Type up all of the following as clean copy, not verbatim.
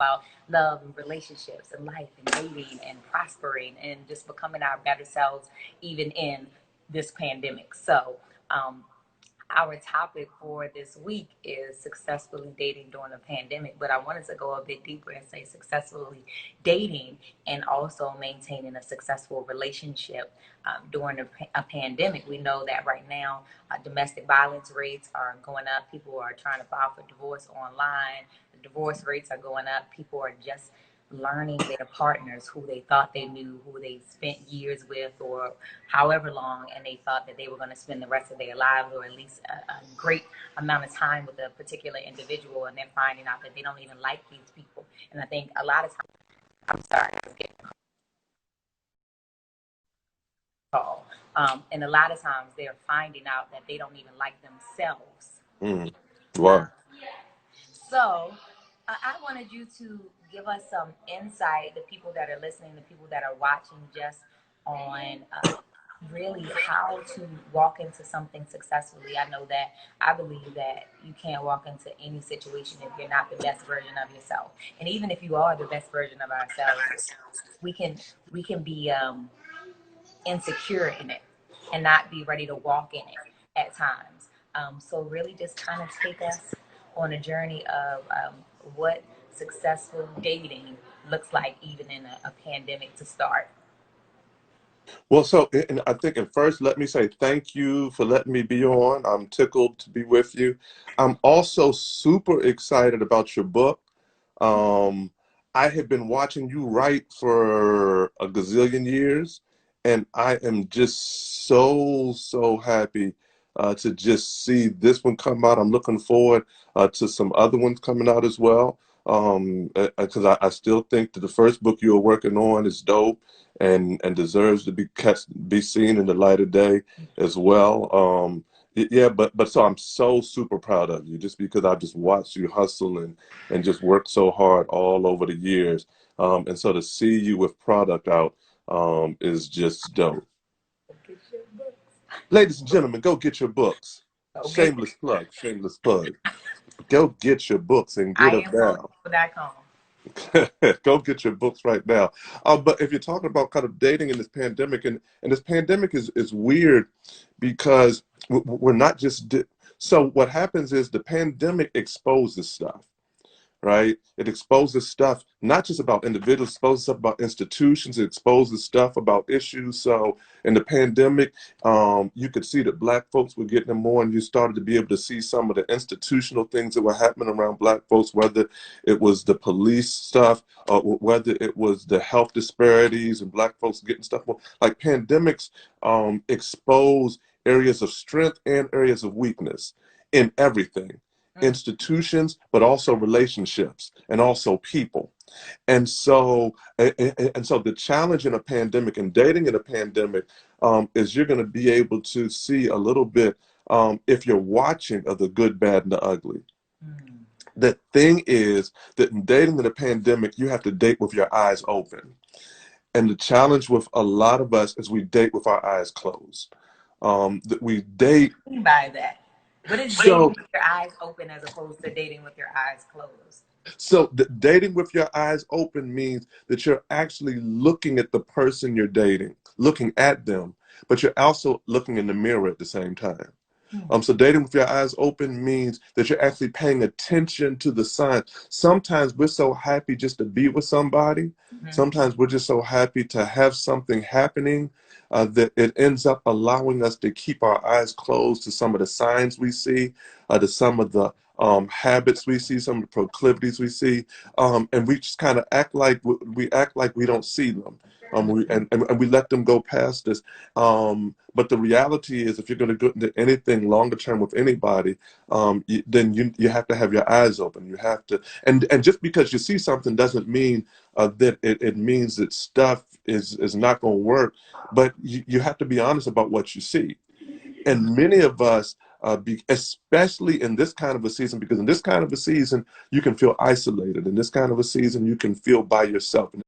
about love and relationships and life and dating and prospering and just becoming our better selves, even in this pandemic. So, our topic for this week is successfully dating during a pandemic, but I wanted to go a bit deeper and say successfully dating and also maintaining a successful relationship during a pandemic. We know that right now domestic violence rates are going up. People are trying to file for divorce online. The divorce rates are going up. People are just learning their partners who they thought they knew, who they spent years with or however long, and they thought that they were going to spend the rest of their lives or at least a great amount of time with a particular individual, and they're finding out that they don't even like these people. And I think a lot of times, I'm sorry, I was getting a call. And a lot of times they're finding out that they don't even like themselves. Wow. So I wanted you to give us some insight, the people that are listening, the people that are watching, just on really how to walk into something successfully. I believe that you can't walk into any situation if you're not the best version of yourself. And even if you are the best version of ourselves, we can be insecure in it and not be ready to walk in it at times. So really just kind of take us on a journey of what successful dating looks like, even in a pandemic to start. Well, so and I think at first, let me say thank you for letting me be on. I'm tickled to be with you. I'm also super excited about your book. I have been watching you write for a gazillion years, and I am just so happy to just see this one come out. I'm looking forward to some other ones coming out as well, because I still think that the first book you were working on is dope and deserves to be seen in the light of day as well. Yeah, but so I'm so super proud of you just because I've just watched you hustle and just work so hard all over the years. And so to see you with product out is just dope. Ladies and gentlemen, go get your books. Okay. Shameless plug, shameless plug. Go get your books and get I them am down. Go get your books right now. But if you're talking about kind of dating in this pandemic, and this pandemic is weird because we're not just. So what happens is the pandemic exposes stuff, right? It exposes stuff not just about individuals, it exposes stuff about institutions, it exposes stuff about issues. So in the pandemic, you could see that Black folks were getting them more, and you started to be able to see some of the institutional things that were happening around Black folks, whether it was the police stuff, or whether it was the health disparities and Black folks getting stuff more. Like pandemics expose areas of strength and areas of weakness in everything. Institutions, but also relationships and also people. And so the challenge in a pandemic and dating in a pandemic is you're going to be able to see a little bit, if you're watching, of the good, bad, and the ugly. The thing is that in dating in a pandemic, you have to date with your eyes open. And the challenge with a lot of us is we date with our eyes closed. That we date. What do you mean by that? What is dating with your eyes open as opposed to dating with your eyes closed? So dating with your eyes open means that you're actually looking at the person you're dating, looking at them, but you're also looking in the mirror at the same time. So dating with your eyes open means that you're actually paying attention to the signs. Sometimes we're so happy just to be with somebody. Sometimes we're just so happy to have something happening that it ends up allowing us to keep our eyes closed to some of the signs we see, to some of the habits we see, some of the proclivities we see, and we just kind of act like we don't see them. And we let them go past us. But the reality is, if you're going to go into anything longer term with anybody, then you have to have your eyes open. You have to, and just because you see something doesn't mean that it means that stuff is not going to work. But you have to be honest about what you see. And many of us, especially in this kind of a season, because in this kind of a season, you can feel isolated. In this kind of a season, you can feel by yourself. In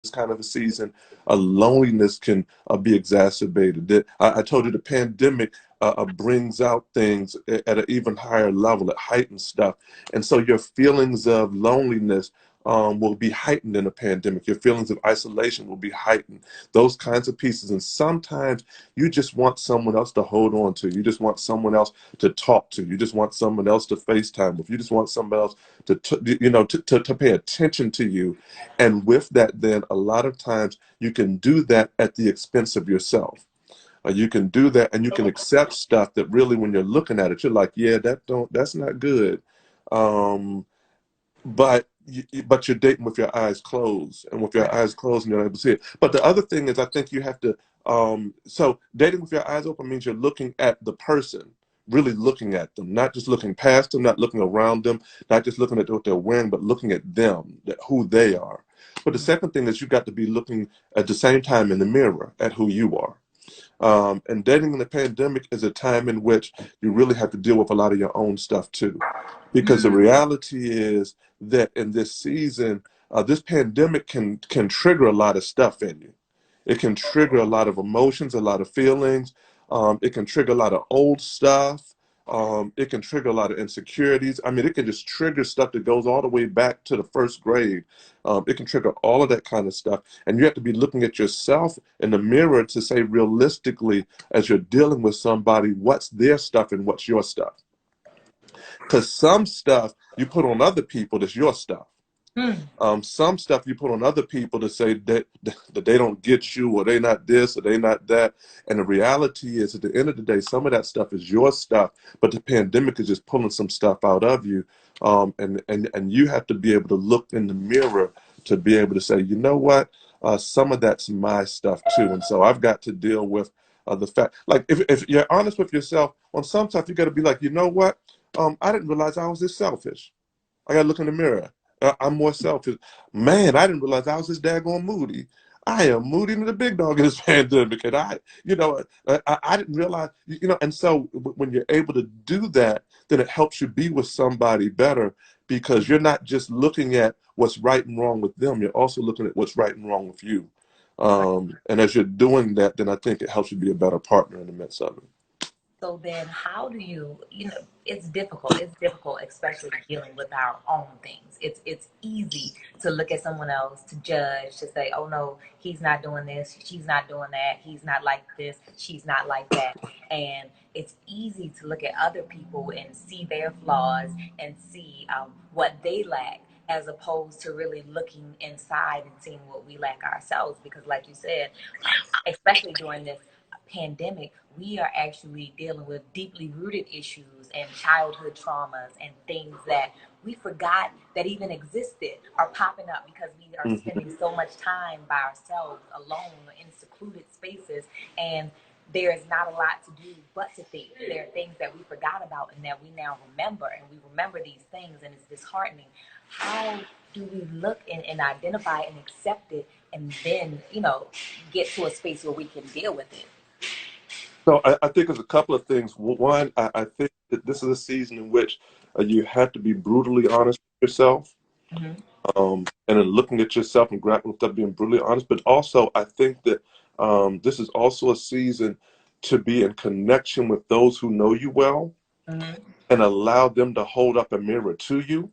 this kind of a season, loneliness can be exacerbated. I told you the pandemic brings out things at an even higher level. It heightens stuff. And so your feelings of loneliness will be heightened in a pandemic. Your feelings of isolation will be heightened. Those kinds of pieces. And sometimes you just want someone else to hold on to. You just want someone else to talk to. You just want someone else to FaceTime with. You just want someone else to pay attention to you. And with that, then a lot of times you can do that at the expense of yourself. You can do that, and you can accept stuff that really, when you're looking at it, you're like, yeah, that's not good. Um, but you're dating with your eyes closed, and with your Right. eyes closed, and you're able to see it. But the other thing is, I think you have to. So dating with your eyes open means you're looking at the person, really looking at them, not just looking past them, not looking around them, not just looking at what they're wearing, but looking at them, who they are. But the second thing is you got to be looking at the same time in the mirror at who you are. And dating in the pandemic is a time in which you really have to deal with a lot of your own stuff too. Because the reality is that in this season, this pandemic can trigger a lot of stuff in you. It can trigger a lot of emotions, a lot of feelings. It can trigger a lot of old stuff. It can trigger a lot of insecurities. I mean, it can just trigger stuff that goes all the way back to the first grade. It can trigger all of that kind of stuff. And you have to be looking at yourself in the mirror to say realistically, as you're dealing with somebody, what's their stuff and what's your stuff. Because some stuff you put on other people that's your stuff. Some stuff you put on other people to say that they don't get you, or they not this, or they not that. And the reality is, at the end of the day, some of that stuff is your stuff, but the pandemic is just pulling some stuff out of you. And you have to be able to look in the mirror to be able to say, you know what, some of that's my stuff too. And so I've got to deal with the fact, like if you're honest with yourself on some stuff, you got to be like, you know what, I didn't realize I was this selfish. I gotta look in the mirror. I'm more selfish. Man, I didn't realize I was this daggone moody. I am moody than the big dog in this pandemic. And I didn't realize, and so when you're able to do that, then it helps you be with somebody better, because you're not just looking at what's right and wrong with them. You're also looking at what's right and wrong with you. And as you're doing that, then I think it helps you be a better partner in the midst of it. So then how do it's difficult. It's difficult, especially dealing with our own things. It's easy to look at someone else, to judge, to say, oh no, he's not doing this, she's not doing that, he's not like this, she's not like that. And it's easy to look at other people and see their flaws and see what they lack, as opposed to really looking inside and seeing what we lack ourselves. Because like you said, especially during this pandemic, we are actually dealing with deeply rooted issues and childhood traumas and things that we forgot that even existed are popping up because we are Mhm. spending so much time by ourselves, alone, in secluded spaces. And there is not a lot to do but to think. There are things that we forgot about and that we now remember, and we remember these things, and it's disheartening. How do we look and identify and accept it, and then get to a space where we can deal with it? So I think there's a couple of things. One, I think that this is a season in which you have to be brutally honest with yourself, Mm-hmm. and then looking at yourself and grappling with that, being brutally honest. But also, I think that this is also a season to be in connection with those who know you well, Mm-hmm. and allow them to hold up a mirror to you.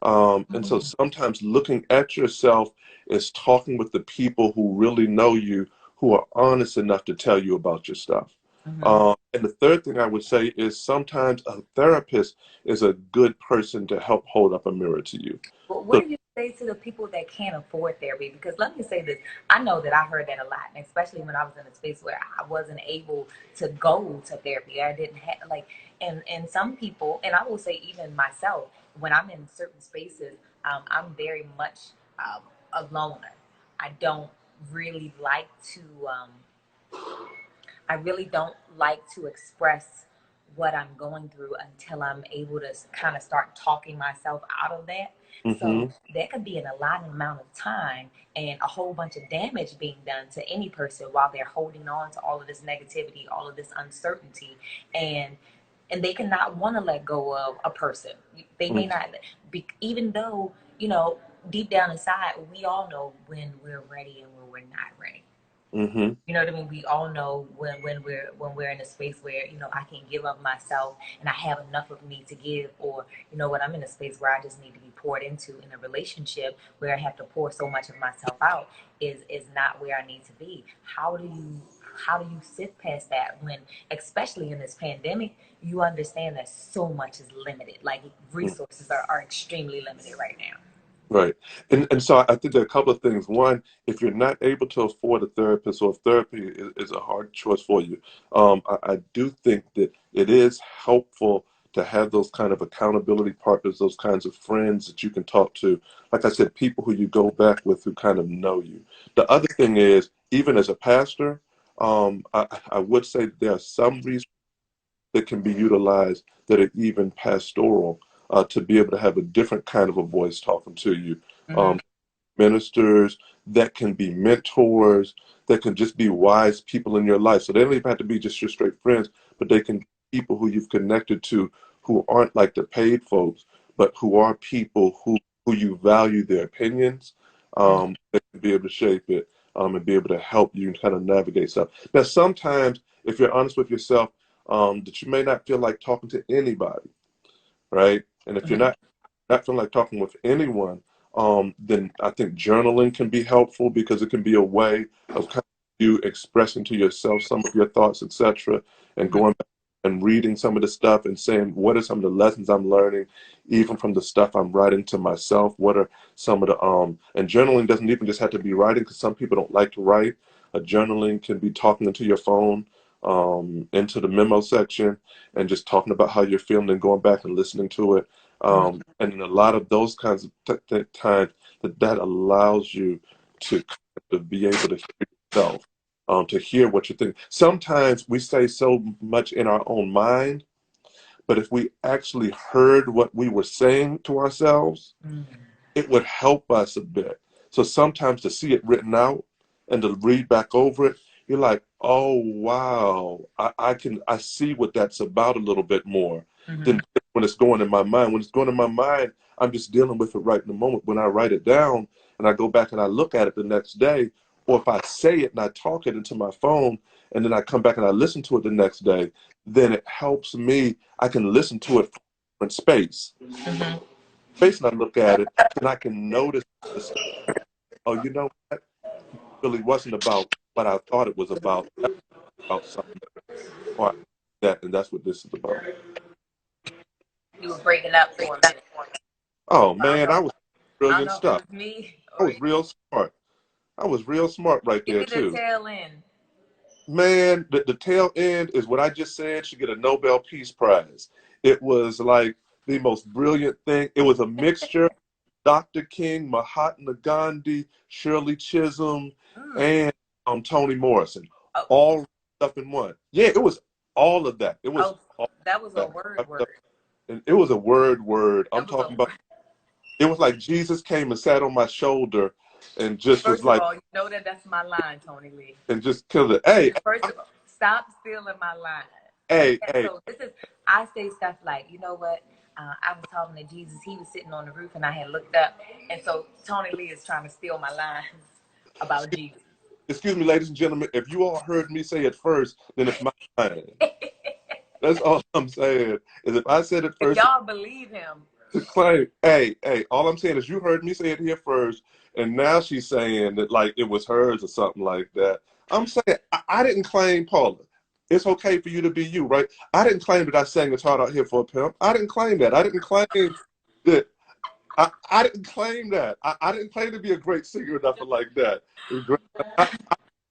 And so sometimes looking at yourself is talking with the people who really know you, who are honest enough to tell you about your stuff. Mm-hmm. And the third thing I would say is sometimes a therapist is a good person to help hold up a mirror to you. But what So, do you say to the people that can't afford therapy? Because let me say this, I know that I heard that a lot, and especially when I was in a space where I wasn't able to go to therapy. I didn't have and some people, and I will say even myself, when I'm in certain spaces, I'm very much a loner. I don't really like to. I really don't like to express what I'm going through until I'm able to kind of start talking myself out of that. So mhm. that could be an allotted amount of time and a whole bunch of damage being done to any person while they're holding on to all of this negativity, all of this uncertainty, and and they cannot want to let go of a person. They may not be, even though deep down inside we all know when we're ready and when we're not ready. Mm-hmm. You know what I mean? We all know when we're in a space where, I can give of myself and I have enough of me to give, or what, I'm in a space where I just need to be poured into in a relationship where I have to pour so much of myself out is not where I need to be. How do you sit past that when, especially in this pandemic, you understand that so much is limited. Like resources are extremely limited right now. Right. And so I think there are a couple of things. One, if you're not able to afford a therapist, or if therapy is a hard choice for you, I do think that it is helpful to have those kind of accountability partners, those kinds of friends that you can talk to. Like I said, people who you go back with who kind of know you. The other thing is, even as a pastor, I would say that there are some resources that can be utilized that are even pastoral, to be able to have a different kind of a voice talking to you. Mm-hmm. Um, Ministers that can be mentors, that can just be wise people in your life. So they don't even have to be just your straight friends, but they can be people who you've connected to who aren't like the paid folks, but who are people who you value their opinions, that can be able to shape it, and be able to help you kind of navigate stuff. Now, sometimes, if you're honest with yourself, that you may not feel like talking to anybody, right? And if you're Mm-hmm. not feeling like talking with anyone, then I think journaling can be helpful, because it can be a way of kind of you expressing to yourself some of your thoughts, etc., and Mm-hmm. going back and reading some of the stuff and saying, what are some of the lessons I'm learning, even from the stuff I'm writing to myself? What are some of the and journaling doesn't even just have to be writing, because some people don't like to write. Journaling can be talking into your phone, into the memo section, and just talking about how you're feeling and going back and listening to it. And in a lot of those kinds of times, that allows you to kind of be able to hear yourself, to hear what you think. Sometimes we say so much in our own mind, but if we actually heard what we were saying to ourselves, Mm-hmm. it would help us a bit. So sometimes to see it written out and to read back over it, you're like, oh wow, I see what that's about a little bit more Mm-hmm. than when it's going in my mind. When it's going in my mind, I'm just dealing with it right in the moment. When I write it down and I go back and I look at it the next day, or if I say it and I talk it into my phone and then I come back and I listen to it the next day, then it helps me. I can listen to it from a different space. Mm-hmm. Space, and I look at it, and I can notice the stuff. Oh, you know what? Really wasn't about what I thought it was about. That was about something or that, and that's what this is about. You were breaking up for a minute. Oh I don't man, I know. was I don't brilliant know if it stuff. was me I or was real smart. I was real smart right give there me the too. tail end. Man, the tail end is what I just said should get a Nobel Peace Prize. It was like the most brilliant thing. It was a mixture. Dr. King, Mahatma Gandhi, Shirley Chisholm, Mm. and Toni Morrison, Oh, all stuff in one. Yeah, it was all of that. It was oh, all that was a that. word. And it was a word. I'm That was a talking about. word. It was like Jesus came and sat on my shoulder, and just was First of like, all, you know that's my line, Tony Lee. and just killed it. Hey, First of all, stop stealing my line. hey, hey, So this is, I say stuff like, you know what? I was talking to Jesus. He was sitting on the roof, and I had looked up, and so Tony Lee is trying to steal my lines about Jesus. excuse me, ladies and gentlemen. If you all heard me say it first, then it's my line. That's all I'm saying. Is if I said it If first, y'all believe him, to claim, hey, all I'm saying is you heard me say it here first, and now she's saying that like it was hers or something like that. I'm saying I didn't claim Paula. It's okay for you to be you, right? I didn't claim that I sang as hard out here for a pimp. I didn't claim that. I didn't claim that. I didn't claim that. I didn't claim to be a great singer or nothing like that. I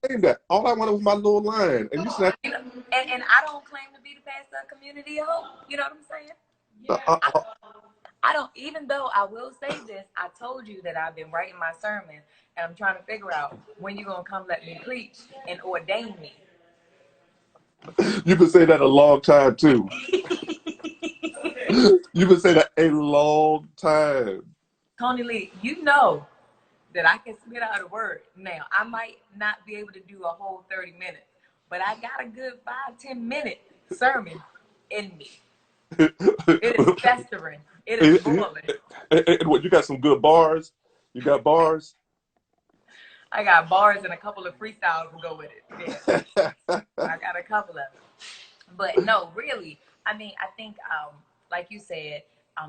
claimed that. All I wanted was my little line, and you snatched. and I don't claim to be the pastor of Community of Hope. You know what I'm saying? I don't, even though I will say this, I told you that I've been writing my sermon and I'm trying to figure out when you're going to come let me preach and ordain me. You've been saying that a long time too. You've been saying that a long time. Tony Lee, you know that I can spit out a word. Now, I might not be able to do a whole 30 minutes, but I got a good 5-10 minute sermon in me. It is festering. It is boiling. And what, you got some good bars? You got bars? I got bars and a couple of freestyles to go with it. Yeah, I got a couple of them. But no, really, I mean, I think, like you said,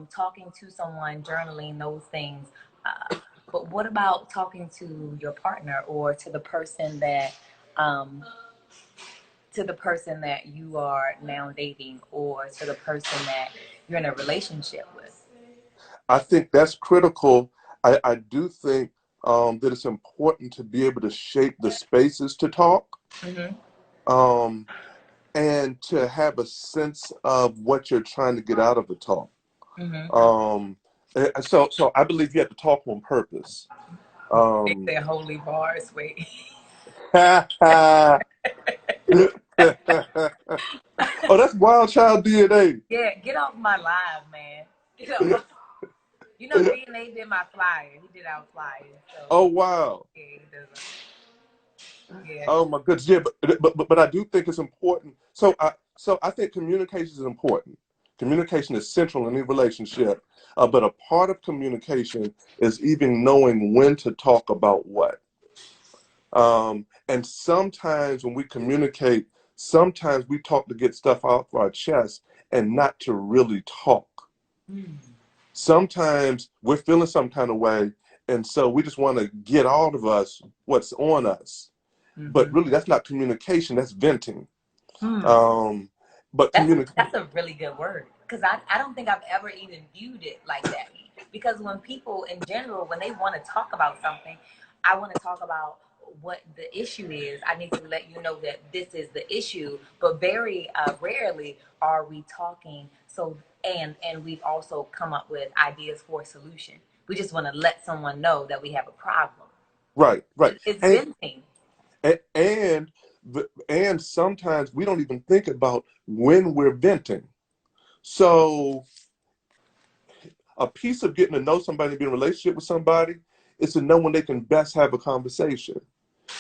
talking to someone, journaling, those things. But what about talking to your partner or um, to the person that you are now dating, or to the person that you're in a relationship with? I think that's critical. I do think that it's important to be able to shape the spaces to talk, Mm-hmm. um, and to have a sense of what you're trying to get out of the talk. Mm-hmm. Um, so I believe you have to talk on purpose. They Um, say holy bars. Wait. oh, that's Wild Child DNA. Yeah, get off my live, man. Get off. You know, DNA did my flyer. He did our flyer. So Oh wow. yeah, he does. Yeah. Oh my goodness. Yeah, but I do think it's important. So I think communication is important. Communication is central in any relationship. But a part of communication is even knowing when to talk about what. And sometimes when we communicate, sometimes we talk to get stuff out of our chest and not to really talk. Mm. Sometimes we're feeling some kind of way, and so we just want to get out of us what's on us. But Mm-hmm. really, that's not communication, that's venting. Hmm. Um, but That's a really good word, because I don't think I've ever even viewed it like that. Because when people in general, when they want to talk about something, I want to talk about what the issue is. I need to let you know that this is the issue. But very rarely are we talking. So and we've also come up with ideas for a solution. We just want to let someone know that we have a problem. right, right. It's And venting. and and and sometimes we don't even think about when we're venting. So a piece of getting to know somebody, be in a relationship with somebody, is to know when they can best have a conversation.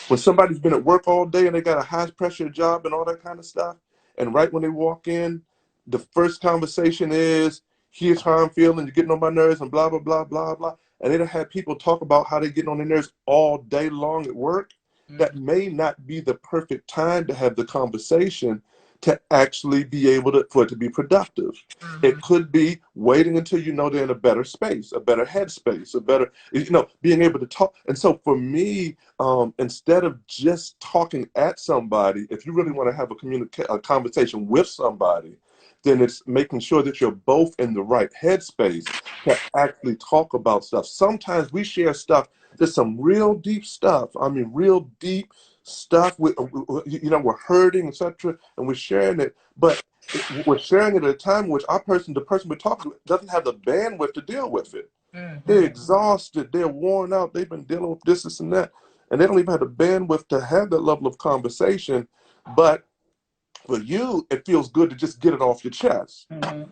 When somebody's been at work all day and they got a high pressure job and all that kind of stuff, and right when they walk in, the first conversation is, here's how I'm feeling, you're getting on my nerves, and blah, blah, blah, blah, blah. And they don't have people talk about how they're getting on their nerves all day long at work. That Mm-hmm. may not be the perfect time to have the conversation to actually be able to, for it to be productive. Mm-hmm. It could be waiting until you know they're in a better space, a better headspace, a better, being able to talk. And so for me, instead of just talking at somebody, if you really want to have a conversation with somebody, then it's making sure that you're both in the right headspace to actually talk about stuff. Sometimes we share stuff, there's some real deep stuff. I mean, real deep stuff. We're hurting, etc., and we're sharing it, but we're sharing it at a time in which the person we're talking to, doesn't have the bandwidth to deal with it. They're Mm-hmm. exhausted. They're worn out. They've been dealing with this and that, and they don't even have the bandwidth to have that level of conversation. But for you, it feels good to just get it off your chest. Mm-hmm.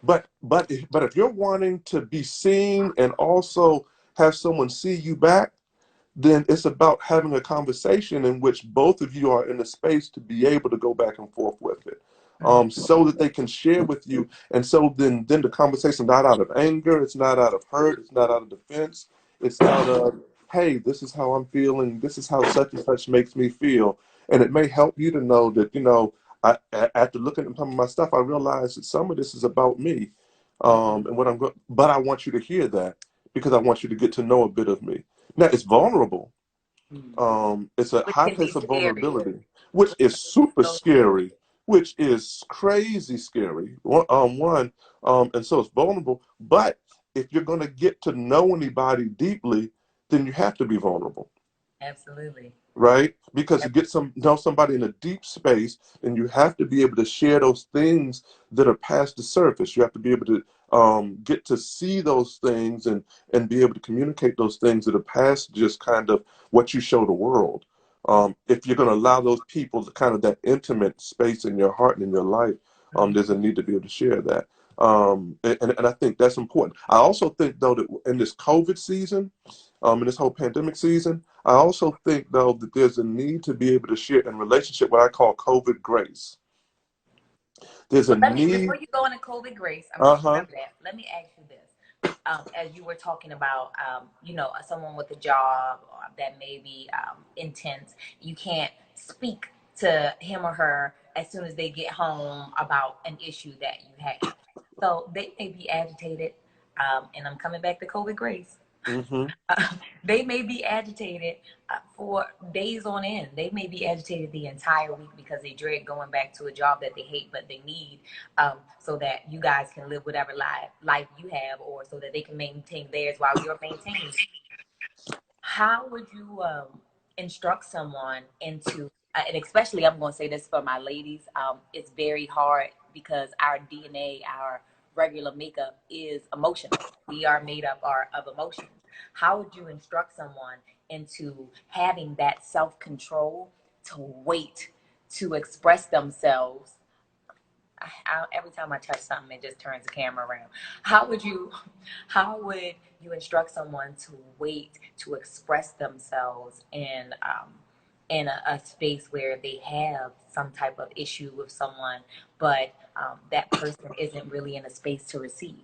But if you're wanting to be seen and also have someone see you back, then it's about having a conversation in which both of you are in a space to be able to go back and forth with it, so that they can share with you. And so then the conversation not out of anger, it's not out of hurt, it's not out of defense, it's out of, hey, this is how I'm feeling, this is how such and such makes me feel. And it may help you to know that, after looking at some of my stuff, I realized that some of this is about me. And what I'm going, but I want you to hear that because I want you to get to know a bit of me. Now it's vulnerable. Mm-hmm. It's a Which high can be place of scary. vulnerability, which is super So, scary, which is crazy scary. And so it's vulnerable. But if you're going to get to know anybody deeply, then you have to be vulnerable, absolutely. right? Because to know somebody in a deep space, then you have to be able to share those things that are past the surface. You have to be able to get to see those things and be able to communicate those things that are past just kind of what you show the world. If you're going to allow those people to kind of that intimate space in your heart and in your life, there's a need to be able to share that. And I think that's important. I also think, though, that in this COVID season, in this whole pandemic season, I also think, though, that there's a need to be able to share in relationship what I call COVID grace. There's a But let me, need. before you go into COVID grace, I'm gonna Uh-huh. remember that. Let me ask you this. as you were talking about, you know, someone with a job that may be intense, you can't speak to him or her as soon as they get home about an issue that you have. So they may be agitated, and I'm coming back to COVID grace. Mm-hmm. They may be agitated for days on end. They may be agitated the entire week because they dread going back to a job that they hate, but they need, so that you guys can live whatever life you have, or so that they can maintain theirs while you're maintaining. How would you instruct someone into, and especially I'm going to say this for my ladies, it's very hard because our DNA, our regular makeup is emotional. We are made up of emotions. How would you instruct someone into having that self-control to wait to express themselves? Every time I touch something, it just turns the camera around. How would you, how would you instruct someone to wait to express themselves in a space where they have some type of issue with someone, but that person isn't really in a space to receive?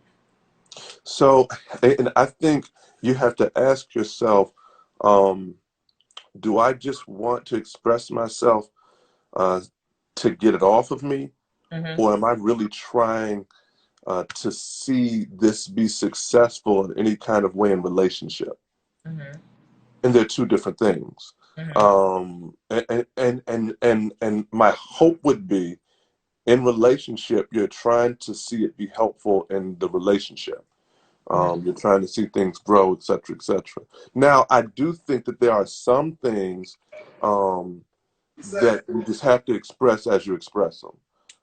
So, and I think you have to ask yourself, um, do I just want to express myself uh, to get it off of me? Mm-hmm. Or am I really trying to see this be successful in any kind of way in relationship? Mm-hmm. And they're two different things. Mm-hmm. And my hope would be in relationship, you're trying to see it be helpful in the relationship. You're trying to see things grow, et cetera, et cetera. Now, I do think that there are some things that you just have to express as you express them,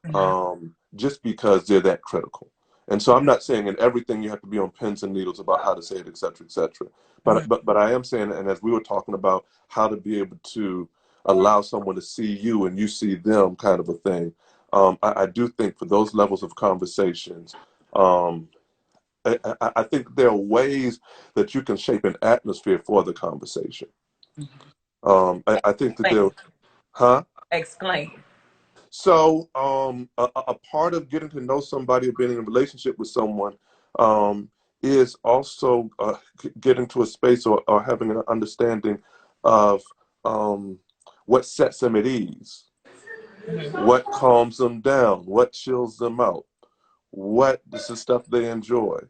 Mm-hmm. just because they're that critical. And so I'm not saying in everything you have to be on pins and needles about how to say it, et cetera, et cetera. Mm-hmm. But I am saying, and as we were talking about how to be able to allow someone to see you and you see them, kind of a thing. I do think for those levels of conversations, um, I think there are ways that you can shape an atmosphere for the conversation. I think that Explain. there, huh? Explain. So, a part of getting to know somebody or being in a relationship with someone is also getting to a space or having an understanding of what sets them at ease, Mm-hmm. what calms them down, what chills them out, what is the stuff they enjoy,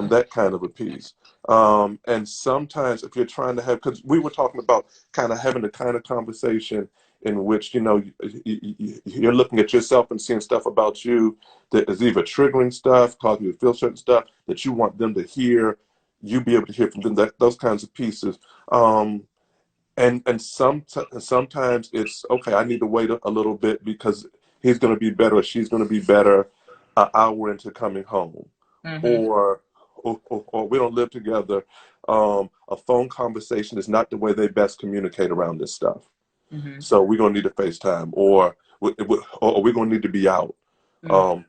that kind of a piece. And sometimes if you're trying to have, because we were talking about kind of having the kind of conversation in which, you know, you're looking at yourself and seeing stuff about you that is either triggering stuff, causing you to feel certain stuff that you want them to hear, you be able to hear from them, those kinds of pieces. And sometimes it's okay. I need to wait a little bit because he's going to be better or she's going to be better an hour into coming home, Mm-hmm. or we don't live together. A phone conversation is not the way they best communicate around this stuff. Mm-hmm. So we're gonna need to FaceTime, or we're gonna need to be out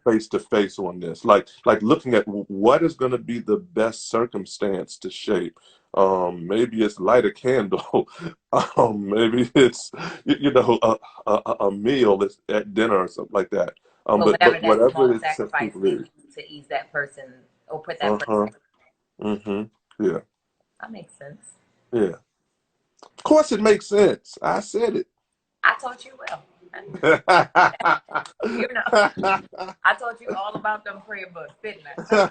face to face on this. Like looking at what is gonna be the best circumstance to shape. Maybe it's light a candle. Maybe it's a meal at dinner or something like that. But whatever But that whatever small it is that sacrifice people may need. be to ease that person or put that person. Uh-huh. Mm-hmm. Yeah. That makes sense. Yeah. Of course it makes sense. I said it. I taught you well. You know, I taught you all about them prayer books, didn't I? Tell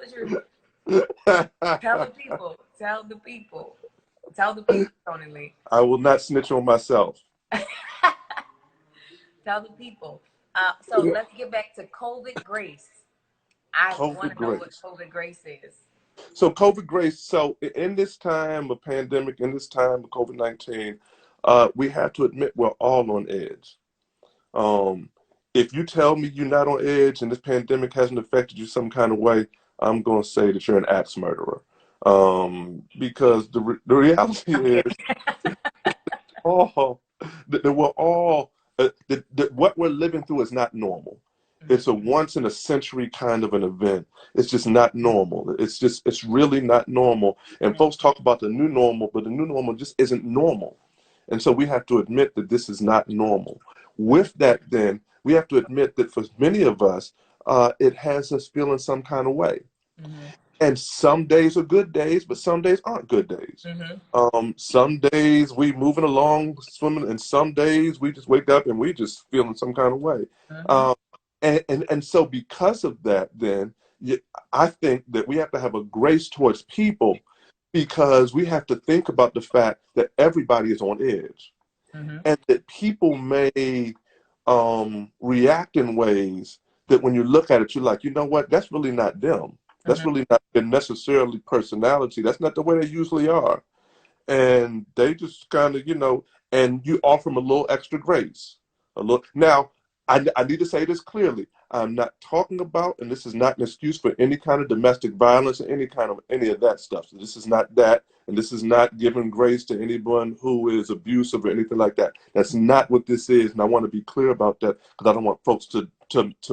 the truth. Tell the truth. Tell the people. Tell the people. Tell the people, Tony Lee. I will not snitch on myself. Tell the people. So let's get back to COVID grace. I want COVID to know what grace. COVID grace is. So COVID grace. So in this time of pandemic, in this time of COVID-19, we have to admit we're all on edge. Um, if you tell me you're not on edge and this pandemic hasn't affected you some kind of way, I'm going to say that you're an axe murderer. Because the reality I'm is, kidding. all that we're all that what we're living through is not normal. It's a once in a century kind of an event. It's just not normal. It's really not normal. And folks talk about the new normal, but the new normal just isn't normal. And so we have to admit that this is not normal. With that, then we have to admit that for many of us, it has us feeling some kind of way. Mm-hmm. And some days are good days, but some days aren't good days. Mm-hmm. Some days we moving along swimming, and some days we just wake up and we just feeling some kind of way. Mm-hmm. Um, and so because of that, then I think that we have to have a grace towards people, because we have to think about the fact that everybody is on edge, Mm-hmm. and that people may react in ways that when you look at it, you're like, you know what, that's really not them. That's Mm-hmm. really not their necessarily personality. That's not the way they usually are. And they just kind of, and you offer them a little extra grace. A little. Now, I need to say this clearly. I'm not talking about, and this is not an excuse for any kind of domestic violence or any of that stuff. So this is not that, and this is not giving grace to anyone who is abusive or anything like that. That's not what this is, and I want to be clear about that, because I don't want folks to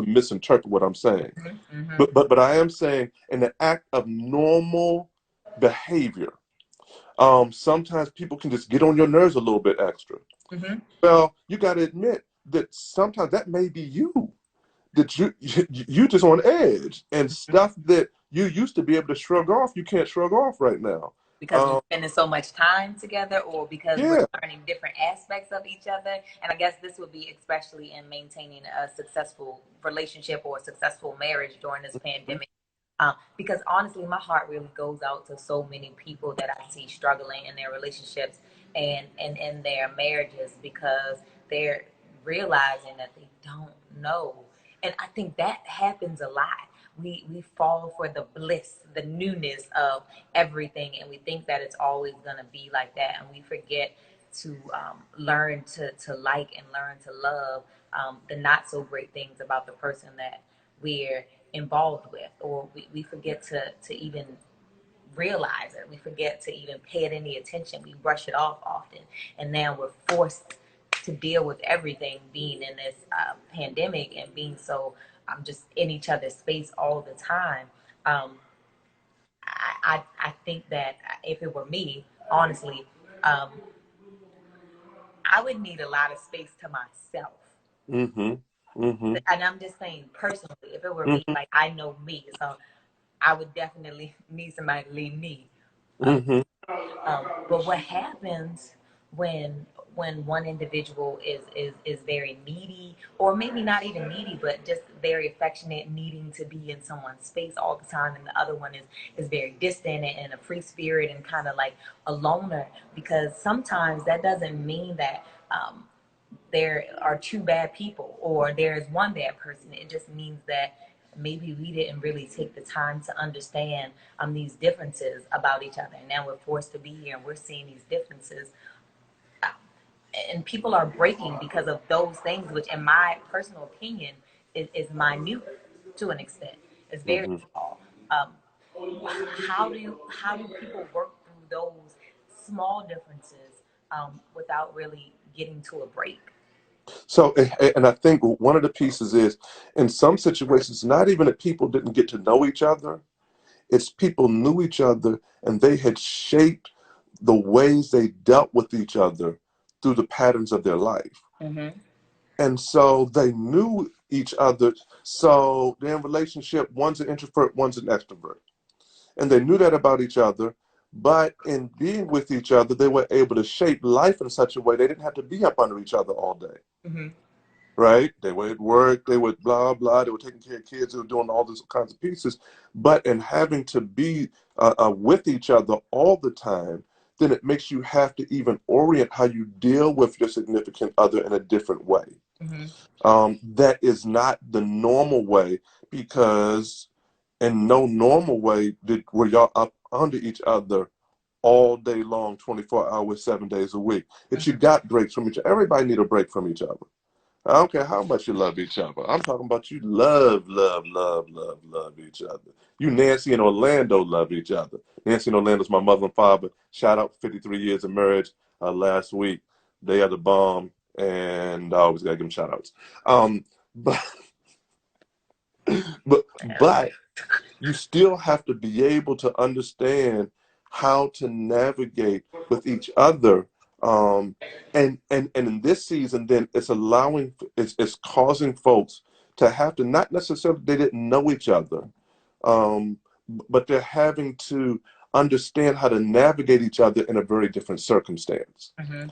misinterpret what I'm saying. Mm-hmm. But I am saying, in the act of normal behavior, sometimes people can just get on your nerves a little bit extra. Mm-hmm. Well, you got to admit that sometimes that may be you, that you just on edge, and stuff that you used to be able to shrug off, you can't shrug off right now. Because we're Um, spending so much time together, or because we're yeah. learning different aspects of each other. And I guess this would be especially in maintaining a successful relationship or a successful marriage during this pandemic. Because honestly, my heart really goes out to so many people that I see struggling in their relationships and in their marriages, because they're realizing that they don't know. And I think that happens a lot. We fall for the bliss, the newness of everything, and we think that it's always going to be like that, and we forget to learn to like and learn to love the not so great things about the person that we're involved with, or we forget to even realize it. We forget to even pay it any attention. We brush it off often, and now we're forced to deal with everything, being in this pandemic and being so just in each other's space all the time. Um, I think that if it were me, honestly, um, I would need a lot of space to myself. Mm-hmm. Mm-hmm. And I'm just saying personally, if it were me, Mm-hmm. like I know me, so I would definitely need somebody to leave me. Uh, Mm-hmm. but what happens when one individual is very needy, or maybe not even needy, but just very affectionate, needing to be in someone's space all the time, and the other one is very distant and a free spirit and kind of like a loner? Because sometimes that doesn't mean that there are two bad people or there's one bad person. It just means that maybe we didn't really take the time to understand these differences about each other. And now we're forced to be here and we're seeing these differences. And people are breaking because of those things, which, in my personal opinion, is minute to an extent. It's very Mm-hmm. small. Um, how do people work through those small differences without really getting to a break? So, and I think one of the pieces is, in some situations, not even that people didn't get to know each other. It's people knew each other, and they had shaped the ways they dealt with each other through the patterns of their life. Mm-hmm. And so they knew each other. So they're in relationship, one's an introvert, one's an extrovert. And they knew that about each other. But in being with each other, they were able to shape life in such a way they didn't have to be up under each other all day. Mm-hmm. Right? They were at work, they were blah, blah, they were taking care of kids, they were doing all these kinds of pieces. But in having to be with each other all the time, then it makes you have to even orient how you deal with your significant other in a different way. Mm-hmm. That is not the normal way, because in no normal way were y'all up under each other all day long, 24 hours, 7 days a week. That you got breaks from each other. Everybody need a break from each other. I don't care how much you love each other. I'm talking about you love, love, love, love, love each other. You, Nancy and Orlando, love each other. Nancy and Orlando's my mother and father. Shout out 53 years of marriage last week. They are the bomb, and I always gotta give them shout outs. But but you still have to be able to understand how to navigate with each other. And in this season, then it's causing folks to have to, not necessarily they didn't know each other, but they're having to understand how to navigate each other in a very different circumstance. Mm-hmm.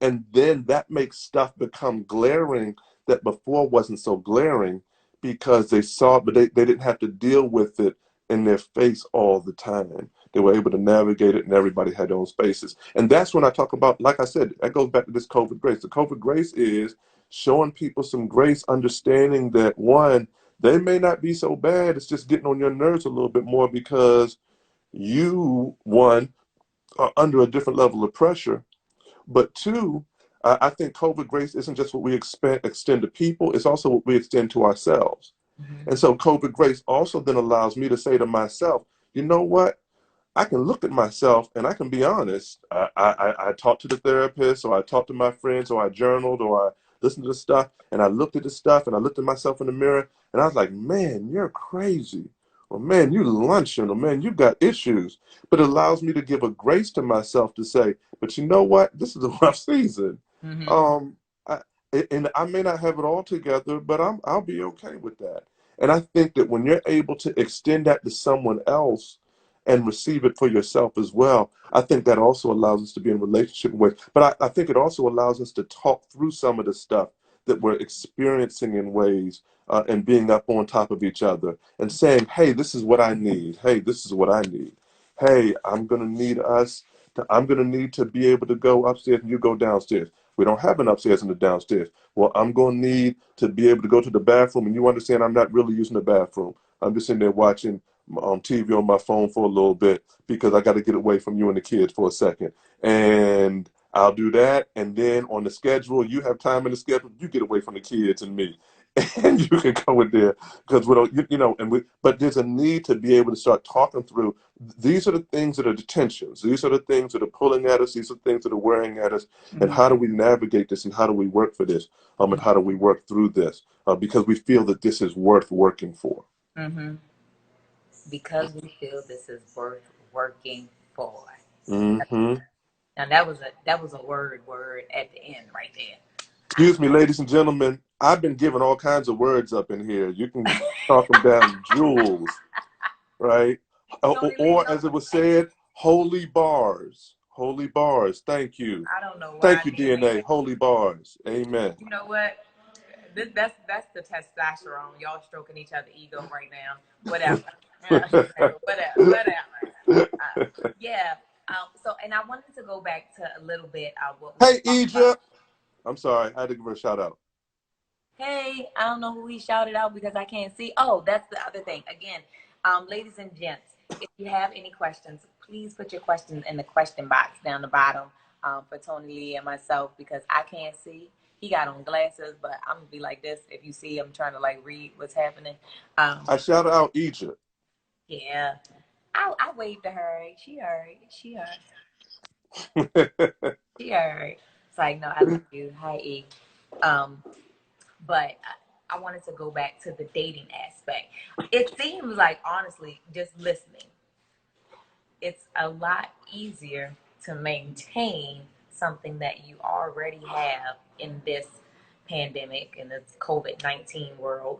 And then that makes stuff become glaring that before wasn't so glaring because they saw, but they didn't have to deal with it in their face all the time. They were able to navigate it and everybody had their own spaces. And that's when I talk about, like I said, that goes back to this COVID grace. The COVID grace is showing people some grace, understanding that one, they may not be so bad. It's just getting on your nerves a little bit more because you, one, are under a different level of pressure. But two, I think COVID grace isn't just what we extend to people, it's also what we extend to ourselves. Mm-hmm. And so COVID grace also then allows me to say to myself, you know what? I can look at myself and I can be honest. I talked to the therapist, or I talked to my friends, or I journaled, or I listened to the stuff, and I looked at the stuff and I looked at myself in the mirror and I was like, man, you're crazy. Or man, you lunching, or man, you got issues. But it allows me to give a grace to myself to say, but you know what? This is a rough season. Mm-hmm. Um, I, and I may not have it all together, but I'll be okay with that. And I think that when you're able to extend that to someone else and receive it for yourself as well, I think that also allows us to be in relationship with. But I think it also allows us to talk through some of the stuff that we're experiencing in ways and being up on top of each other and saying, hey, this is what I need. Hey, this is what I need. Hey, I'm going to need to be able to go upstairs and you go downstairs. We don't have an upstairs and a downstairs. Well, I'm going to need to be able to go to the bathroom, and you understand I'm not really using the bathroom. I'm just sitting there watching TV on my phone for a little bit because I got to get away from you and the kids for a second. And I'll do that. And then on the schedule, you have time in the schedule, you get away from the kids and me. And you can go in there because we don't, but there's a need to be able to start talking through. These are the things that are the tensions. These are the things that are pulling at us. These are things that are wearing at us. And Mm-hmm. how do we navigate this? And how do we work for this? And how do we work through this? Because we feel that this is worth working for. Mm-hmm. Because we feel this is worth working for. Hmm. Now that was a word at the end right Excuse me, ladies and gentlemen. I've been giving all kinds of words up in here. You can talk them down, jewels, right? there. You only leave Or no. as it was said, holy bars. Holy bars. Thank you. I don't know why Thank you, DNA. DNA. Holy bars. Amen. You know what? That's the testosterone. Y'all stroking each other ego right now. Whatever. Whatever. Yeah. So, and I wanted to go back to a little bit of what we Hey, talked about. Egypt. I'm sorry. I had to give her a shout out. Hey, I don't know who we shouted out because I can't see. Oh, that's the other thing. Again, ladies and gents, if you have any questions, please put your questions in the question box down the bottom for Tony Lee and myself because I can't see. He got on glasses, but I'm gonna be like this. If you see, I'm trying to like read what's happening. I shouted out Egypt. Yeah, I waved to her. She heard. She heard. She heard. It's like, no, I love you. Hi, E. Um, but I wanted to go back to the dating aspect. It seems like, honestly, just listening, it's a lot easier to maintain something that you already have in this pandemic, in this COVID-19 world,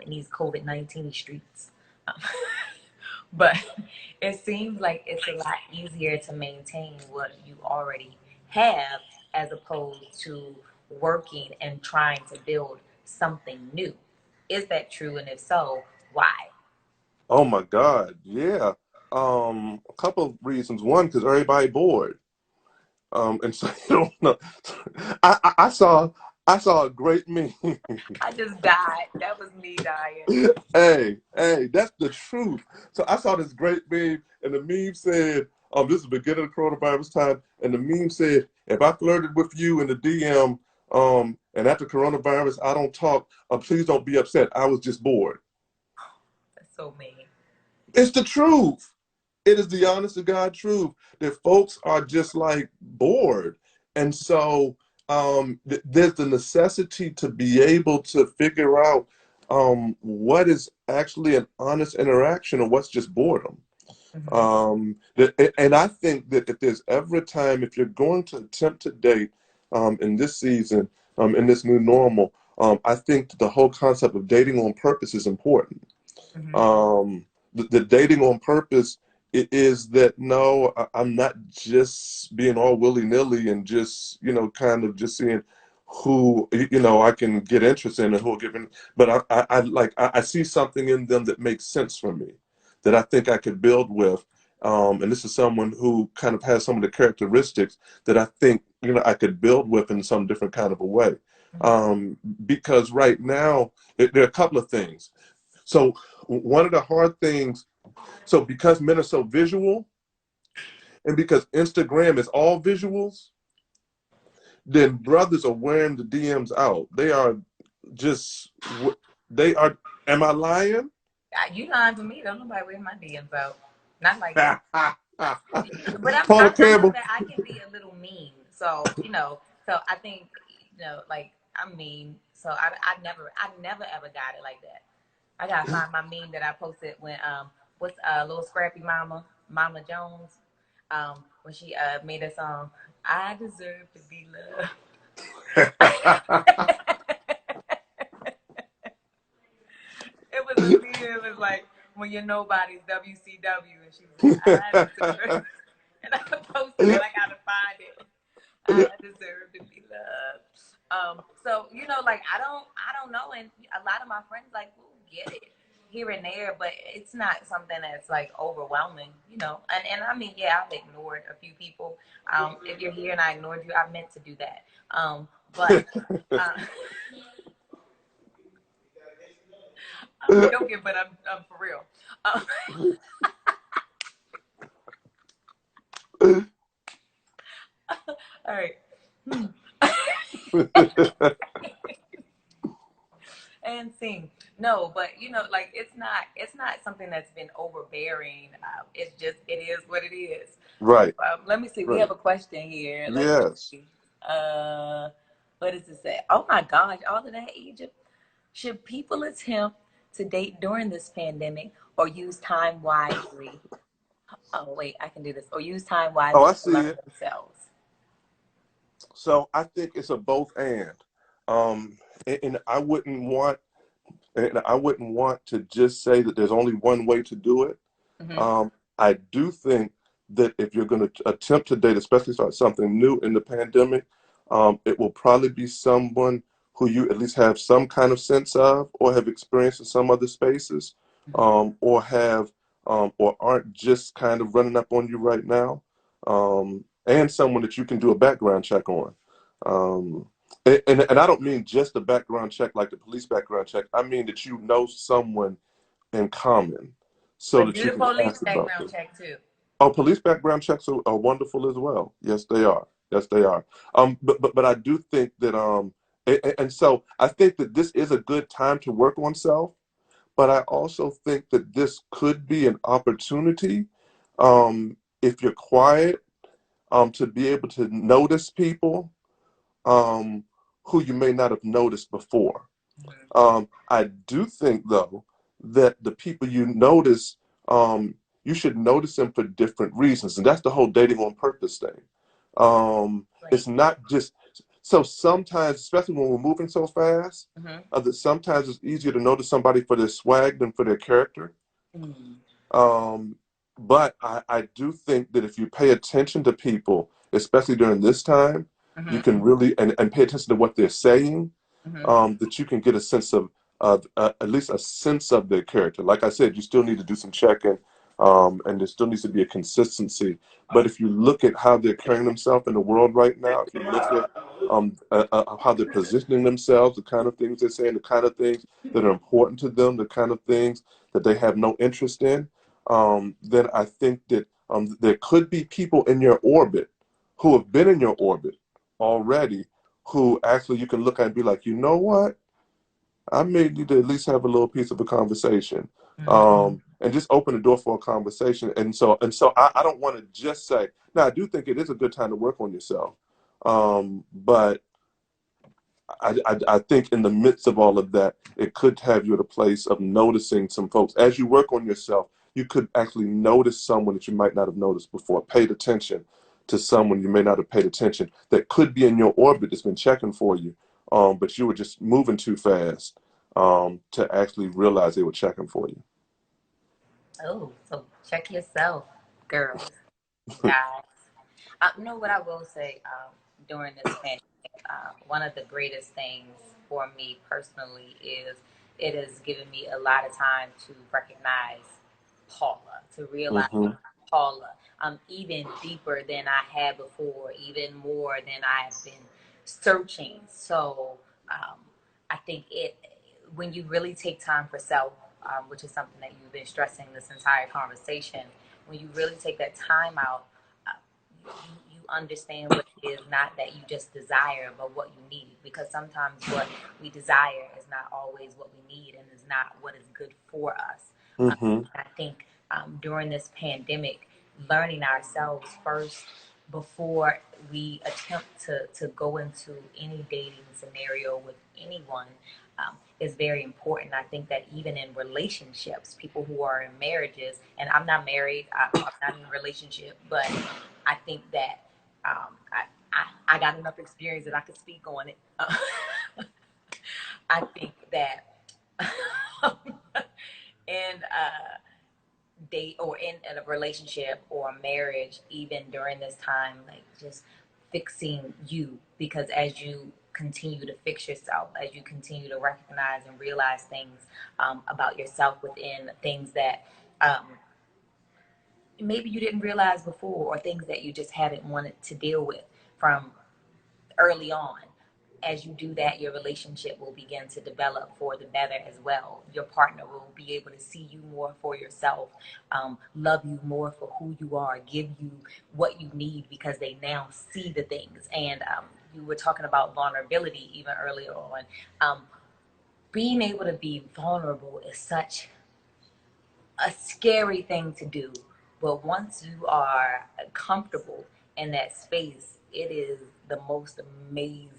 in these COVID-19 streets. Um, but it seems like it's a lot easier to maintain what you already have as opposed to working and trying to build something new. Is that true? And if so, why? Oh my God. Yeah. A couple of reasons. One, because everybody bored. And so you don't know. I saw a great meme. I just died. That was me dying. Hey, that's the truth. So I saw this great meme, and the meme said, this is the beginning of coronavirus time, and the meme said, if I flirted with you in the DM, and after coronavirus I don't talk, please don't be upset. I was just bored. That's so mean. It's the truth. It is the honest to God truth that folks are just like bored. And so there's the necessity to be able to figure out what is actually an honest interaction and what's just boredom. Mm-hmm. And I think that if there's ever a time, if you're going to attempt to date in this season, in this new normal, I think the whole concept of dating on purpose is important. Mm-hmm. Um, the dating on purpose is that no, I'm not just being all willy-nilly and just, kind of just seeing who, I can get interest in and who will give in. But I see something in them that makes sense for me, that I think I could build with. And this is someone who kind of has some of the characteristics that I think, I could build with in some different kind of a way. Because right now, there are a couple of things. So one of the hard things, so because men are so visual and because Instagram is all visuals, then brothers are wearing the DMs out. They are just, they are, am I lying? You lying to me. Don't nobody wear my DMs out. Not like that. But Paula I'm a Campbell. I can be a little mean. So so I think like I'm mean. So I never ever got it like that. I gotta find my meme that I posted when what's little scrappy Mama Jones when she made a song I deserve to be loved. It was a meme. It was like when you're nobody's WCW, and she was like, I deserve. And I posted it. I gotta find it. I deserve to be loved. So like I don't know, and a lot of my friends like will get it here and there, but it's not something that's like overwhelming, And I mean, yeah, I've ignored a few people. If you're here and I ignored you, I meant to do that. But I'm joking, but I'm for real. All right. And sing. No, but like it's not something that's been overbearing. It is what it is. Right. Let me see. We Right. have a question here. Let's Yes. see. What does it say? Oh my gosh, all of that, Egypt. Should people attempt to date during this pandemic or use time wisely? Oh wait, I can do this. Or use time Oh, wisely I to see learn it. themselves. So I think it's a both and. Um, and I wouldn't want to just say that there's only one way to do it. Mm-hmm. I do think that if you're going to attempt to date, especially start something new in the pandemic, it will probably be someone who you at least have some kind of sense of, or have experienced in some other spaces, or have, or aren't just kind of running up on you right now, and someone that you can do a background check on. Um, and I don't mean just a background check like the police background check. I mean that you know someone in common so But that do you the can police ask about background them. check too. Oh, police background checks are wonderful as well. Yes, they are. Yes, they are. But I do think that and so I think that this is a good time to work on self. But I also think that this could be an opportunity, if you're quiet, to be able to notice people um, who you may not have noticed before. Mm-hmm. I do think, though, that the people you notice, you should notice them for different reasons. And that's the whole dating on purpose thing. Right. It's not just, so sometimes, especially when we're moving so fast, Mm-hmm. that sometimes it's easier to notice somebody for their swag than for their character. Mm-hmm. Um, but I do think that if you pay attention to people, especially during this time, you Mm-hmm. can really, and pay attention to what they're saying, Mm-hmm. that you can get a sense of, at least a sense of their character. Like I said, you still need to do some checking, and there still needs to be a consistency. But if you look at how they're carrying themselves in the world right now, if you look at how they're positioning themselves, the kind of things they're saying, the kind of things that are important to them, the kind of things that they have no interest in, then I think that there could be people in your orbit who have been in your orbit already, who actually you can look at and be like, you know what? I may need to at least have a little piece of a conversation, Mm-hmm. and just open the door for a conversation. And so I don't want to just say. Now I do think it is a good time to work on yourself, but I think in the midst of all of that, it could have you at a place of noticing some folks. As you work on yourself, you could actually notice someone that you might not have noticed before, paid attention to someone you may not have paid attention, that could be in your orbit that's been checking for you, but you were just moving too fast to actually realize they were checking for you. Oh, so check yourself, girls, guys. You know what I will say during this pandemic, one of the greatest things for me personally is it has given me a lot of time to recognize Paula, to realize Mm-hmm. Paula, even deeper than I had before, even more than I've been searching. So um, I think when you really take time for self, which is something that you've been stressing this entire conversation, when you really take that time out, you understand what it is, not that you just desire, but what you need. Because sometimes what we desire is not always what we need and is not what is good for us. Mm-hmm. I think during this pandemic, learning ourselves first before we attempt to go into any dating scenario with anyone is very important. I think that even in relationships, people who are in marriages, and I'm not married, I'm not in a relationship, but I think that I got enough experience that I could speak on it. I think that in date or in a relationship or a marriage, even during this time, like just fixing you, because as you continue to fix yourself, as you continue to recognize and realize things about yourself within things that um, maybe you didn't realize before, or things that you just haven't wanted to deal with from early on. As you do that, your relationship will begin to develop for the better as well. Your partner will be able to see you more for yourself, love you more for who you are, give you what you need because they now see the things. And you were talking about vulnerability even earlier on. Um, Being able to be vulnerable is such a scary thing to do. But once you are comfortable in that space, it is the most amazing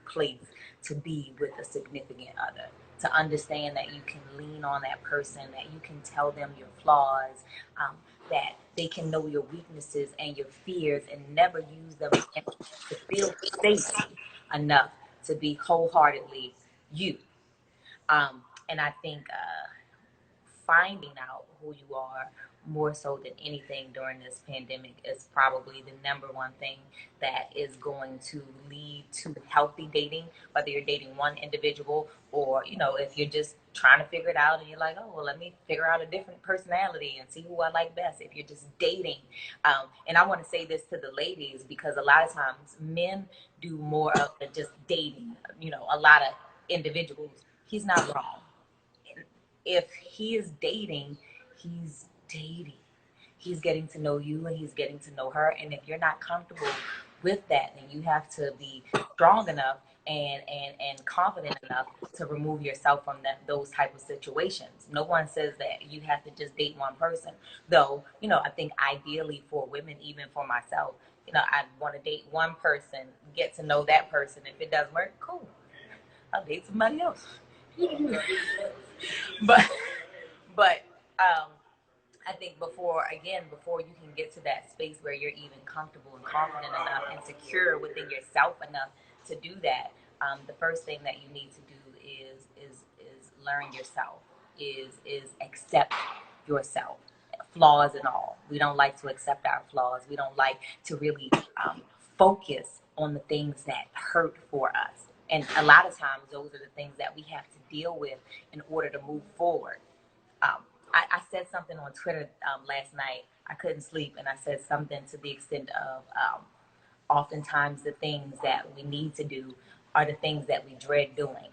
place to be with a significant other. To understand that you can lean on that person, that you can tell them your flaws, that they can know your weaknesses and your fears and never use them against you, to feel safe enough to be wholeheartedly you. And I think finding out who you are more so than anything during this pandemic is probably the number one thing that is going to lead to healthy dating, whether you're dating one individual or, if you're just trying to figure it out and you're like, oh, well, let me figure out a different personality and see who I like best. If you're just dating, and I want to say this to the ladies, because a lot of times men do more of the just dating, a lot of individuals. He's not wrong. If he is dating, he's dating. He's getting to know you and he's getting to know her. And if you're not comfortable with that, then you have to be strong enough and confident enough to remove yourself from those type of situations. No one says that you have to just date one person. Though, I think ideally for women, even for myself, I want to date one person, get to know that person. If it doesn't work, cool. I'll date somebody else. but but I think before you can get to that space where you're even comfortable and confident enough and secure within yourself enough to do that, the first thing that you need to do is learn yourself, is accept yourself, flaws and all. We don't like to accept our flaws. We don't like to really focus on the things that hurt for us. And a lot of times, those are the things that we have to deal with in order to move forward. um, I said something on Twitter last night. I couldn't sleep, and I said something to the extent of oftentimes the things that we need to do are the things that we dread doing.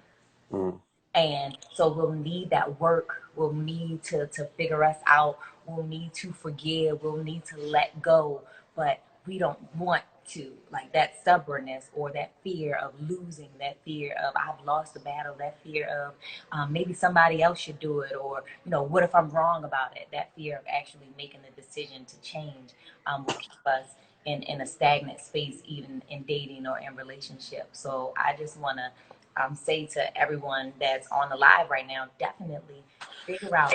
Mm. And so we'll need that work. We'll need to figure us out. We'll need to forgive. We'll need to let go. But we don't want to. Like that stubbornness or that fear of losing, that fear of I've lost the battle, that fear of maybe somebody else should do it, or, what if I'm wrong about it? That fear of actually making the decision to change will keep us in a stagnant space, even in dating or in relationships. So I just want to say to everyone that's on the live right now, definitely figure out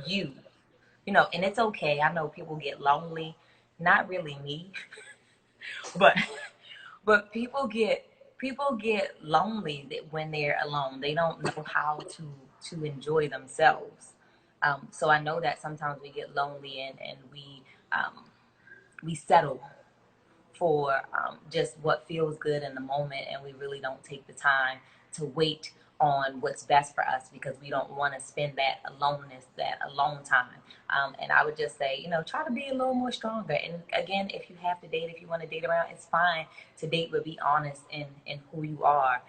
you. And it's okay. I know people get lonely. Not really me, but people get lonely when they're alone. They don't know how to enjoy themselves. So I know that sometimes we get lonely and we settle for just what feels good in the moment, and we really don't take the time to wait on what's best for us because we don't want to spend that aloneness, that alone time. And I would just say, try to be a little more stronger. And again, if you have to date, if you want to date around, it's fine to date, but be honest in who you are.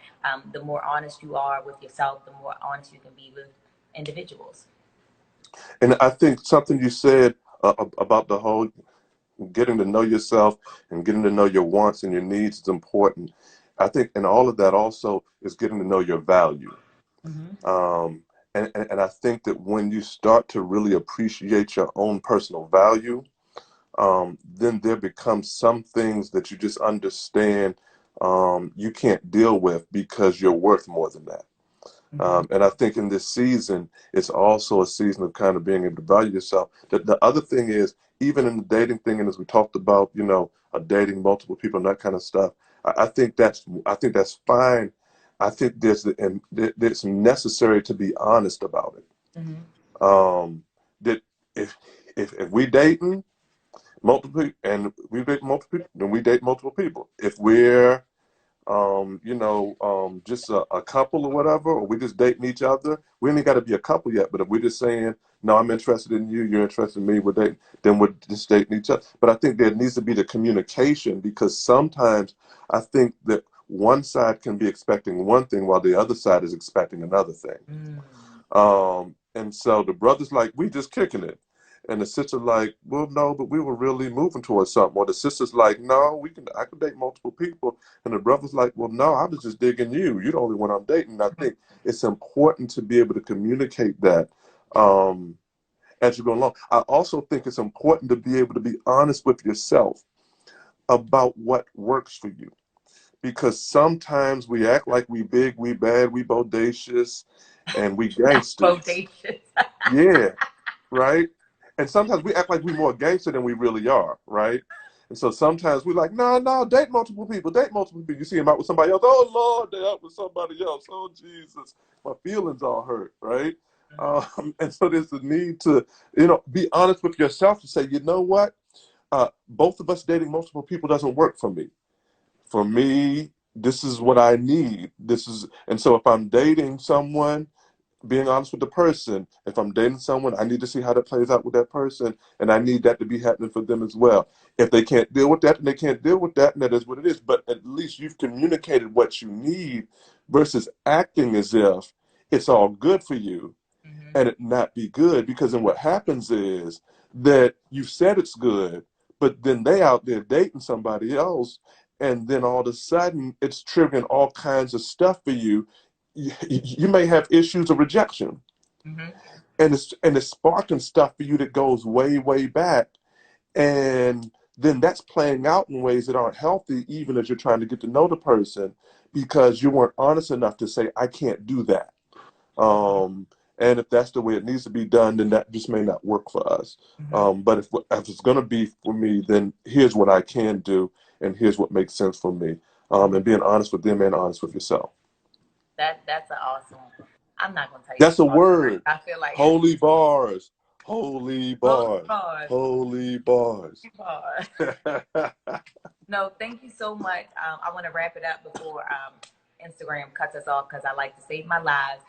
The more honest you are with yourself, the more honest you can be with individuals. And I think something you said about the whole getting to know yourself and getting to know your wants and your needs is important. I think, and all of that also is getting to know your value. Mm-hmm. Um, and I think that when you start to really appreciate your own personal value, then there becomes some things that you just understand you can't deal with because you're worth more than that. Mm-hmm. And I think in this season, it's also a season of kind of being able to value yourself. The other thing is, even in the dating thing, and as we talked about, dating multiple people and that kind of stuff, I think that's fine. I think there's necessary to be honest about it. Mm-hmm. That if we dating multiple and we date multiple people, then we date multiple people. If we're just a couple or whatever, or we just dating each other. We ain't got to be a couple yet, but if we're just saying, no, I'm interested in you, you're interested in me, we're dating, then we're just dating each other. But I think there needs to be the communication because sometimes I think that one side can be expecting one thing while the other side is expecting another thing. Mm-hmm. And so the brother's like, we just kicking it. And the sister's like, well, no, but we were really moving towards something. Or the sister's like, no, I can date multiple people. And the brother's like, well, no, I was just digging you. You're the only one I'm dating. And I think it's important to be able to communicate that as you go along. I also think it's important to be able to be honest with yourself about what works for you. Because sometimes we act like we big, we bad, we bodacious, and we gangsters. Bodacious. Yeah, right? And sometimes we act like we're more gangster than we really are, right? And so sometimes we're like, no, no, date multiple people, date multiple people. You see them out with somebody else. Oh, Lord, they're out with somebody else. Oh, Jesus, my feelings all hurt, right? And so there's the need to, be honest with yourself to say, you know what? Both of us dating multiple people doesn't work for me. For me, this is what I need. And so if I'm dating someone, being honest with the person. If I'm dating someone, I need to see how that plays out with that person, and I need that to be happening for them as well. If they can't deal with that, and they can't deal with that, and that is what it is. But at least you've communicated what you need versus acting as if it's all good for you Mm-hmm. and it not be good. Because then what happens is that you said it's good, but then they out there dating somebody else, and then all of a sudden it's triggering all kinds of stuff for you. You may have issues of rejection, Mm-hmm. and it's sparking stuff for you that goes way, way back, and then that's playing out in ways that aren't healthy, even as you're trying to get to know the person, because you weren't honest enough to say, I can't do that. um, and if that's the way it needs to be done, then that just may not work for us. Mm-hmm. But if it's going to be for me, then here's what I can do, and here's what makes sense for me. And being honest with them and honest with yourself. That's an awesome. I'm not gonna tell you That's a all. word. I feel like it's Holy bars. Holy holy bars. bars. Holy bars. Holy bars. No, thank you so much. I want to wrap it up before Instagram cuts us off because I like to save my lives.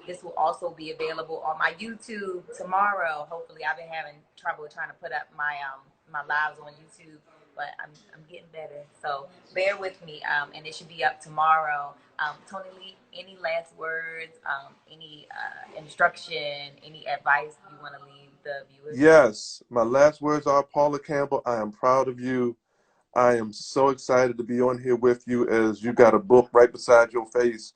This will also be available on my YouTube tomorrow. Hopefully, I've been having trouble trying to put up my lives on YouTube, but I'm getting better. So bear with me, and it should be up tomorrow. Tony Lee, any last words? Any instruction? Any advice you want to leave the viewers with? Yes, my last words are, Paula Campbell, I am proud of you. I am so excited to be on here with you as you got a book right beside your face.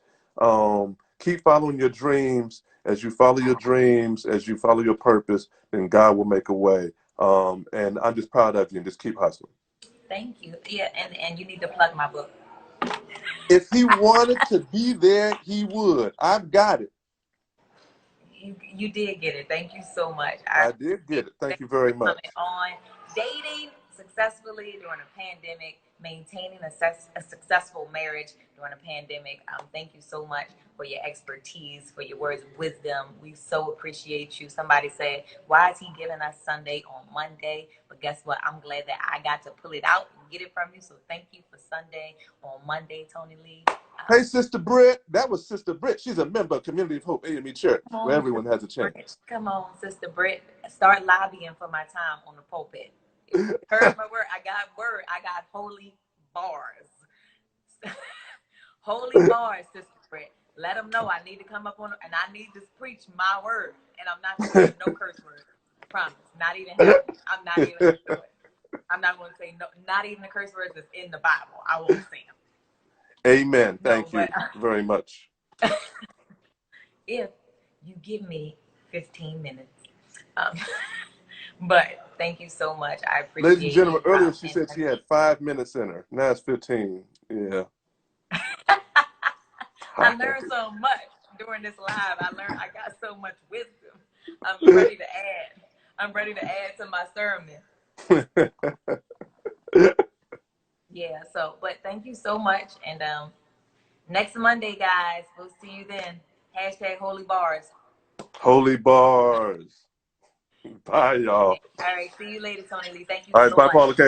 Keep following your dreams. As you follow your dreams, as you follow your purpose, then God will make a way. And I'm just proud of you and just keep hustling. Thank you. Yeah, and you need to plug my book. If he wanted to be there, he would. I've got it. You did get it. Thank you so much. I I did appreciate get it. you Thank you very for coming much. on. Dating successfully during a pandemic, maintaining a successful marriage during a pandemic. Thank you so much for your expertise, for your words of wisdom. We so appreciate you. Somebody said, why is he giving us Sunday on Monday? But guess what? I'm glad that I got to pull it out and get it from you. So thank you for Sunday on Monday, Tony Lee. Hey, Sister Britt. That was Sister Britt. She's a member of Community of Hope AME Church, where everyone has a chance. Come on, Sister Britt. Start lobbying for my time on the pulpit. Heard my word. I got holy bars. Holy bars, Sister Britt. Let them know I need to come up on, and I need to preach my word. And I'm not going to say no curse words. Promise. Not even half. I'm not even going to do it. I'm not going to say no, not even the curse words that's in the Bible. I won't say them. Amen. Thank you very much. If you give me 15 minutes. But thank you so much. I appreciate it. Ladies and gentlemen, earlier she said she had 5 minutes in her. Now it's 15. Yeah. I learned so much during this live. I got so much wisdom. I'm ready to add to my sermon. Yeah, but thank you so much. And next Monday, guys, we'll see you then. # Holy Bars. Holy bars. Bye, y'all. All right, see you later, Tony Lee. Thank you All right, so bye, much. Paula Campbell.